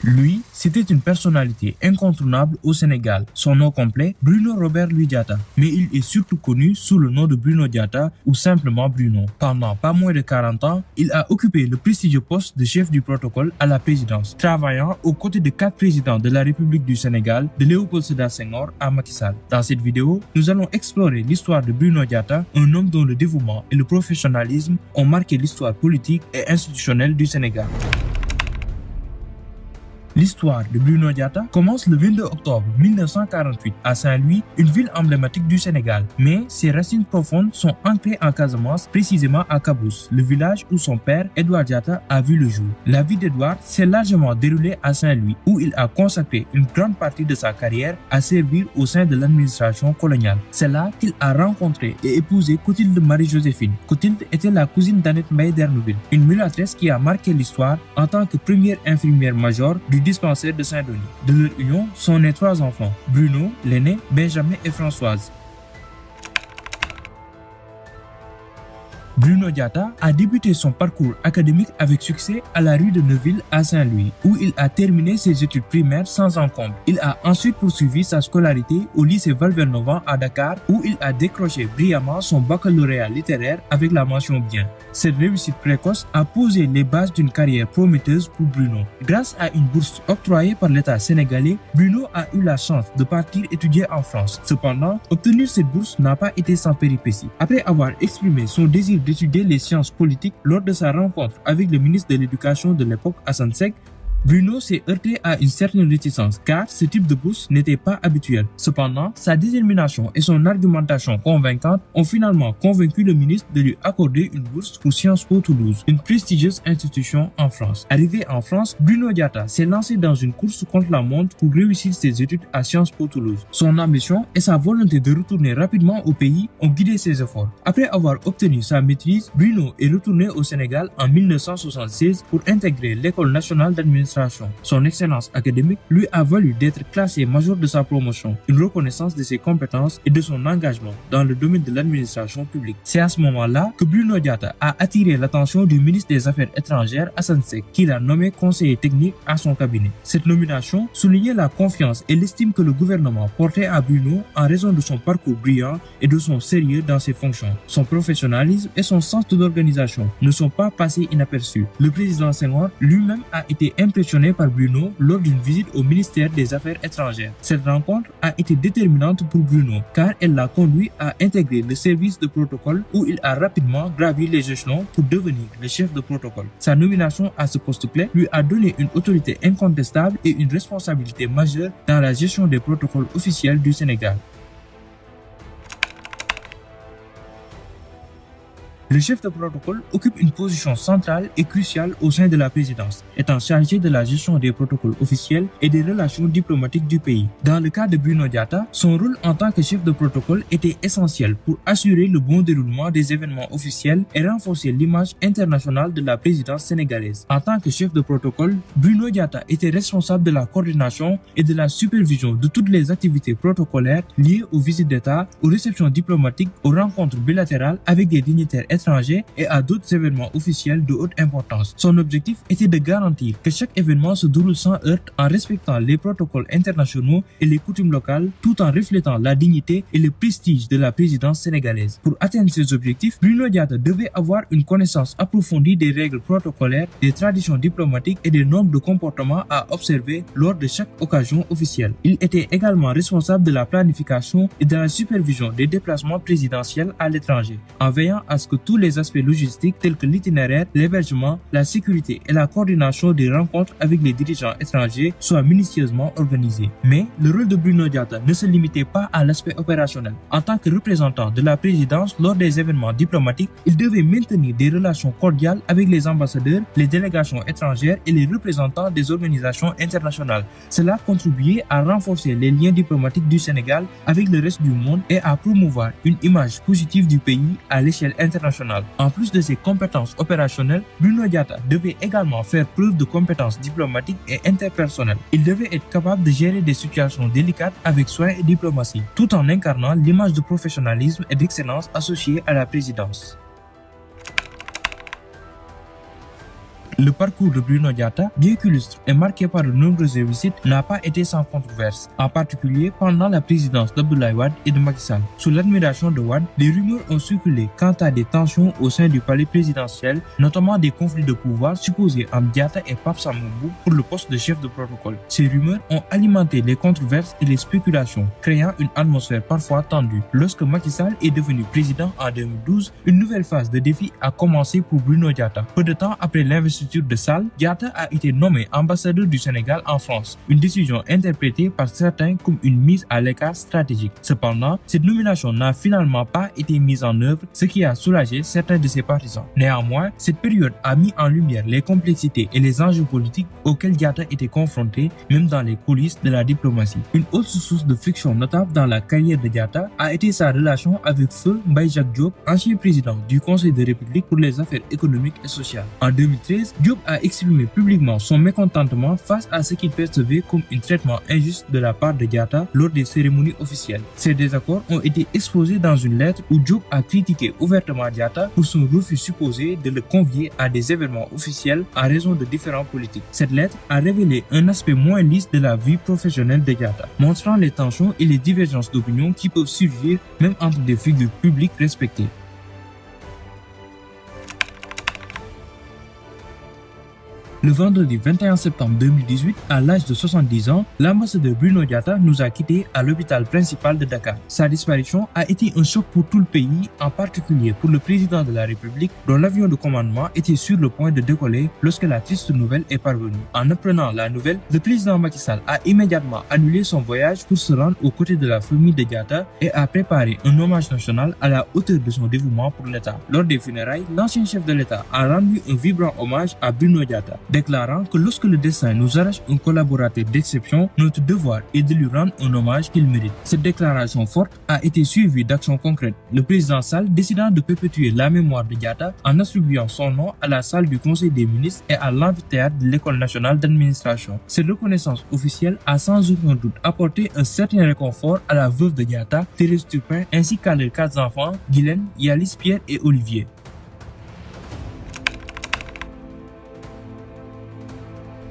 Lui, c'était une personnalité incontournable au Sénégal. Son nom complet, Bruno Robert Louis Diatta. Mais il est surtout connu sous le nom de Bruno Diatta ou simplement Bruno. Pendant pas moins de 40 ans, il a occupé le prestigieux poste de chef du protocole à la présidence, travaillant aux côtés de 4 présidents de la République du Sénégal, de Léopold Sédar Senghor à Macky Sall. Dans cette vidéo, nous allons explorer l'histoire de Bruno Diatta, un homme dont le dévouement et le professionnalisme ont marqué l'histoire politique et institutionnelle du Sénégal. L'histoire de Bruno Diatta commence le 22 octobre 1948 à Saint-Louis, une ville emblématique du Sénégal. Mais ses racines profondes sont ancrées en Casamance, précisément à Cabrousse, le village où son père, Edouard Diatta, a vu le jour. La vie d'Edouard s'est largement déroulée à Saint-Louis, où il a consacré une grande partie de sa carrière à servir au sein de l'administration coloniale. C'est là qu'il a rencontré et épousé Clotilde Marie-Joséphine. Clotilde était la cousine d'Annette Mbaye d'Ernouville, une mulâtresse qui a marqué l'histoire en tant que première infirmière-major du dispensaire de Saint-Denis. De leur union sont nés 3 enfants, Bruno, l'aîné, Benjamin et Françoise. Bruno Diatta a débuté son parcours académique avec succès à la rue de Neuville à Saint-Louis, où il a terminé ses études primaires sans encombre. Il a ensuite poursuivi sa scolarité au lycée Valvernova à Dakar, où il a décroché brillamment son baccalauréat littéraire avec la mention bien. Cette réussite précoce a posé les bases d'une carrière prometteuse pour Bruno. Grâce à une bourse octroyée par l'État sénégalais, Bruno a eu la chance de partir étudier en France. Cependant, obtenir cette bourse n'a pas été sans péripéties. Après avoir exprimé son désir d'étudier les sciences politiques lors de sa rencontre avec le ministre de l'Éducation de l'époque, Assane Seck, Bruno s'est heurté à une certaine réticence car ce type de bourse n'était pas habituel. Cependant, sa détermination et son argumentation convaincante ont finalement convaincu le ministre de lui accorder une bourse pour Sciences Po Toulouse, une prestigieuse institution en France. Arrivé en France, Bruno Diatta s'est lancé dans une course contre la montre pour réussir ses études à Sciences Po Toulouse. Son ambition et sa volonté de retourner rapidement au pays ont guidé ses efforts. Après avoir obtenu sa maîtrise, Bruno est retourné au Sénégal en 1976 pour intégrer l'École nationale d'administration. Son excellence académique lui a valu d'être classé major de sa promotion, une reconnaissance de ses compétences et de son engagement dans le domaine de l'administration publique. C'est à ce moment-là que Bruno Diatta a attiré l'attention du ministre des Affaires étrangères Assane Seck, qui l'a nommé conseiller technique à son cabinet. Cette nomination soulignait la confiance et l'estime que le gouvernement portait à Bruno en raison de son parcours brillant et de son sérieux dans ses fonctions. Son professionnalisme et son sens de l'organisation ne sont pas passés inaperçus. Le président Senghor lui-même a été impressionné par Bruno lors d'une visite au ministère des Affaires étrangères. Cette rencontre a été déterminante pour Bruno car elle l'a conduit à intégrer le service de protocole où il a rapidement gravi les échelons pour devenir le chef de protocole. Sa nomination à ce poste clé lui a donné une autorité incontestable et une responsabilité majeure dans la gestion des protocoles officiels du Sénégal. Le chef de protocole occupe une position centrale et cruciale au sein de la présidence, étant chargé de la gestion des protocoles officiels et des relations diplomatiques du pays. Dans le cas de Bruno Diatta, son rôle en tant que chef de protocole était essentiel pour assurer le bon déroulement des événements officiels et renforcer l'image internationale de la présidence sénégalaise. En tant que chef de protocole, Bruno Diatta était responsable de la coordination et de la supervision de toutes les activités protocolaires liées aux visites d'État, aux réceptions diplomatiques, aux rencontres bilatérales avec des dignitaires étrangers et à d'autres événements officiels de haute importance. Son objectif était de garantir que chaque événement se déroule sans heurts en respectant les protocoles internationaux et les coutumes locales tout en reflétant la dignité et le prestige de la présidence sénégalaise. Pour atteindre ces objectifs, Bruno Diatta devait avoir une connaissance approfondie des règles protocolaires, des traditions diplomatiques et des normes de comportement à observer lors de chaque occasion officielle. Il était également responsable de la planification et de la supervision des déplacements présidentiels à l'étranger, en veillant à ce que tous les aspects logistiques tels que l'itinéraire, l'hébergement, la sécurité et la coordination des rencontres avec les dirigeants étrangers soient minutieusement organisés. Mais le rôle de Bruno Diatta ne se limitait pas à l'aspect opérationnel. En tant que représentant de la présidence lors des événements diplomatiques, il devait maintenir des relations cordiales avec les ambassadeurs, les délégations étrangères et les représentants des organisations internationales. Cela contribuait à renforcer les liens diplomatiques du Sénégal avec le reste du monde et à promouvoir une image positive du pays à l'échelle internationale. En plus de ses compétences opérationnelles, Bruno Diatta devait également faire preuve de compétences diplomatiques et interpersonnelles. Il devait être capable de gérer des situations délicates avec soin et diplomatie, tout en incarnant l'image de professionnalisme et d'excellence associée à la présidence. Le parcours de Bruno Diatta, bien qu'illustre et marqué par de nombreuses réussites, n'a pas été sans controverse, en particulier pendant la présidence d'Abdoulaye Wade et de Macky Sall. Sous l'admiration de Wade, des rumeurs ont circulé quant à des tensions au sein du palais présidentiel, notamment des conflits de pouvoir supposés entre Diatta et Pape Sambou pour le poste de chef de protocole. Ces rumeurs ont alimenté les controverses et les spéculations, créant une atmosphère parfois tendue. Lorsque Macky Sall est devenu président en 2012, une nouvelle phase de défi a commencé pour Bruno Diatta. Peu de temps après l'investiture de Sall, Diatta a été nommé ambassadeur du Sénégal en France, une décision interprétée par certains comme une mise à l'écart stratégique. Cependant, cette nomination n'a finalement pas été mise en œuvre, ce qui a soulagé certains de ses partisans. Néanmoins, cette période a mis en lumière les complexités et les enjeux politiques auxquels Diatta était confronté, même dans les coulisses de la diplomatie. Une autre source de friction notable dans la carrière de Diatta a été sa relation avec Feu Mbaye Jacques Diop, ancien président du Conseil de République pour les affaires économiques et sociales. En 2013, Diop a exprimé publiquement son mécontentement face à ce qu'il percevait comme un traitement injuste de la part de Diatta lors des cérémonies officielles. Ces désaccords ont été exposés dans une lettre où Diop a critiqué ouvertement Diatta pour son refus supposé de le convier à des événements officiels en raison de différends politiques. Cette lettre a révélé un aspect moins lisse de la vie professionnelle de Diatta, montrant les tensions et les divergences d'opinion qui peuvent surgir même entre des figures publiques respectées. Le vendredi 21 septembre 2018, à l'âge de 70 ans, l'ambassadeur Bruno Diatta nous a quittés à l'hôpital principal de Dakar. Sa disparition a été un choc pour tout le pays, en particulier pour le président de la République, dont l'avion de commandement était sur le point de décoller lorsque la triste nouvelle est parvenue. En apprenant la nouvelle, le président Macky Sall a immédiatement annulé son voyage pour se rendre aux côtés de la famille de Diatta et a préparé un hommage national à la hauteur de son dévouement pour l'État. Lors des funérailles, l'ancien chef de l'État a rendu un vibrant hommage à Bruno Diatta, déclarant que lorsque le destin nous arrache un collaborateur d'exception, notre devoir est de lui rendre un hommage qu'il mérite. Cette déclaration forte a été suivie d'actions concrètes. Le président Sall décidant de perpétuer la mémoire de Diatta en attribuant son nom à la salle du Conseil des ministres et à l'amphithéâtre de l'École nationale d'administration. Cette reconnaissance officielle a sans aucun doute apporté un certain réconfort à la veuve de Diatta, Thérèse Turpin, ainsi qu'à leurs 4 enfants, Guylaine, Yalis, Pierre et Olivier.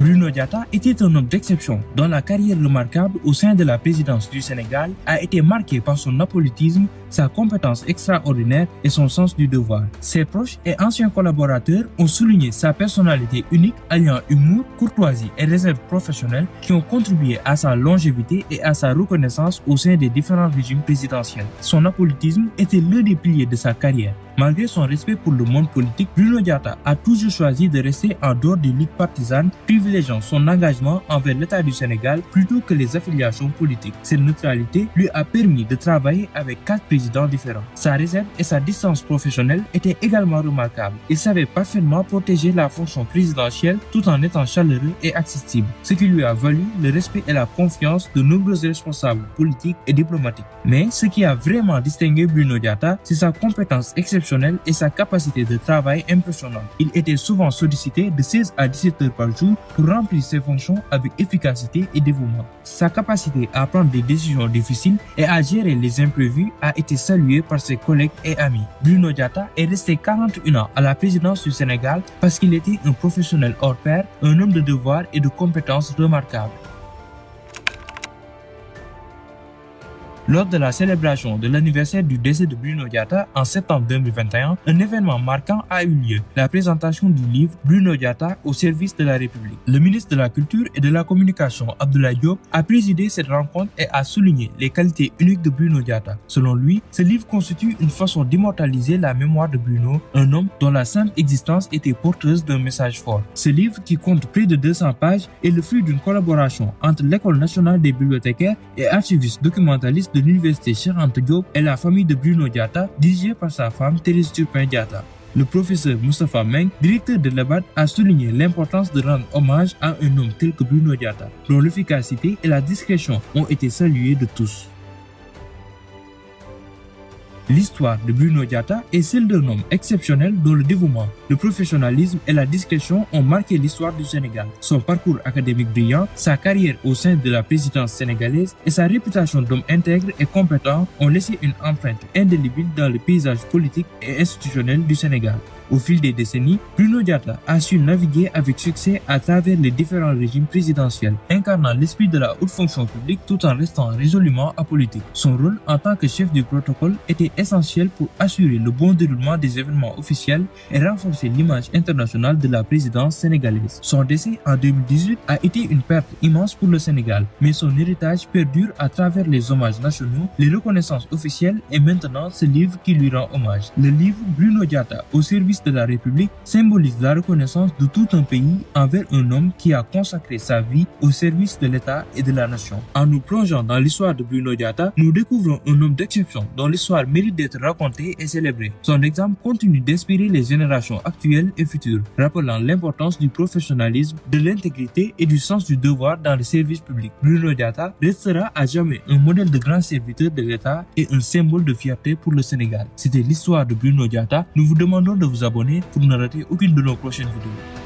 Bruno Diatta était un homme d'exception dont la carrière remarquable au sein de la présidence du Sénégal a été marquée par son apolitisme, sa compétence extraordinaire et son sens du devoir. Ses proches et anciens collaborateurs ont souligné sa personnalité unique alliant humour, courtoisie et réserve professionnelle qui ont contribué à sa longévité et à sa reconnaissance au sein des différents régimes présidentiels. Son apolitisme était l'un des piliers de sa carrière. Malgré son respect pour le monde politique, Bruno Diatta a toujours choisi de rester en dehors des luttes partisanes, privilégiant son engagement envers l'État du Sénégal plutôt que les affiliations politiques. Cette neutralité lui a permis de travailler avec 4 présidents différents. Sa réserve et sa distance professionnelle étaient également remarquables. Il savait parfaitement protéger la fonction présidentielle tout en étant chaleureux et accessible, ce qui lui a valu le respect et la confiance de nombreux responsables politiques et diplomatiques. Mais ce qui a vraiment distingué Bruno Diatta, c'est sa compétence exceptionnelle et sa capacité de travail impressionnante. Il était souvent sollicité de 16 à 17 heures par jour pour remplir ses fonctions avec efficacité et dévouement. Sa capacité à prendre des décisions difficiles et à gérer les imprévus a été saluée par ses collègues et amis. Bruno Diatta est resté 41 ans à la présidence du Sénégal parce qu'il était un professionnel hors pair, un homme de devoir et de compétences remarquables. Lors de la célébration de l'anniversaire du décès de Bruno Diatta en septembre 2021, un événement marquant a eu lieu, la présentation du livre Bruno Diatta au service de la République. Le ministre de la Culture et de la Communication, Abdoulaye Diop, a présidé cette rencontre et a souligné les qualités uniques de Bruno Diatta. Selon lui, ce livre constitue une façon d'immortaliser la mémoire de Bruno, un homme dont la simple existence était porteuse d'un message fort. Ce livre, qui compte près de 200 pages, est le fruit d'une collaboration entre l'École nationale des bibliothécaires et archivistes documentalistes de l'université Cheikh Anta Diop et la famille de Bruno Diatta, dirigée par sa femme Thérèse Turpin Diatta. Le professeur Moustapha Meng, directeur de l'EBAD, a souligné l'importance de rendre hommage à un homme tel que Bruno Diatta, dont l'efficacité et la discrétion ont été saluées de tous. L'histoire de Bruno Diatta est celle d'un homme exceptionnel dont le dévouement, le professionnalisme et la discrétion ont marqué l'histoire du Sénégal. Son parcours académique brillant, sa carrière au sein de la présidence sénégalaise et sa réputation d'homme intègre et compétent ont laissé une empreinte indélébile dans le paysage politique et institutionnel du Sénégal. Au fil des décennies, Bruno Diatta a su naviguer avec succès à travers les différents régimes présidentiels, incarnant l'esprit de la haute fonction publique tout en restant résolument apolitique. Son rôle en tant que chef du protocole était essentiel pour assurer le bon déroulement des événements officiels et renforcer l'image internationale de la présidence sénégalaise. Son décès en 2018 a été une perte immense pour le Sénégal, mais son héritage perdure à travers les hommages nationaux, les reconnaissances officielles et maintenant ce livre qui lui rend hommage. Le livre Bruno Diatta au service de la République symbolise la reconnaissance de tout un pays envers un homme qui a consacré sa vie au service de l'État et de la nation. En nous plongeant dans l'histoire de Bruno Diatta, nous découvrons un homme d'exception dont l'histoire mérite d'être racontée et célébrée. Son exemple continue d'inspirer les générations actuelles et futures, rappelant l'importance du professionnalisme, de l'intégrité et du sens du devoir dans le service public. Bruno Diatta restera à jamais un modèle de grand serviteur de l'État et un symbole de fierté pour le Sénégal. C'était l'histoire de Bruno Diatta. Nous vous demandons de vous abonner pour ne rater aucune de nos prochaines vidéos.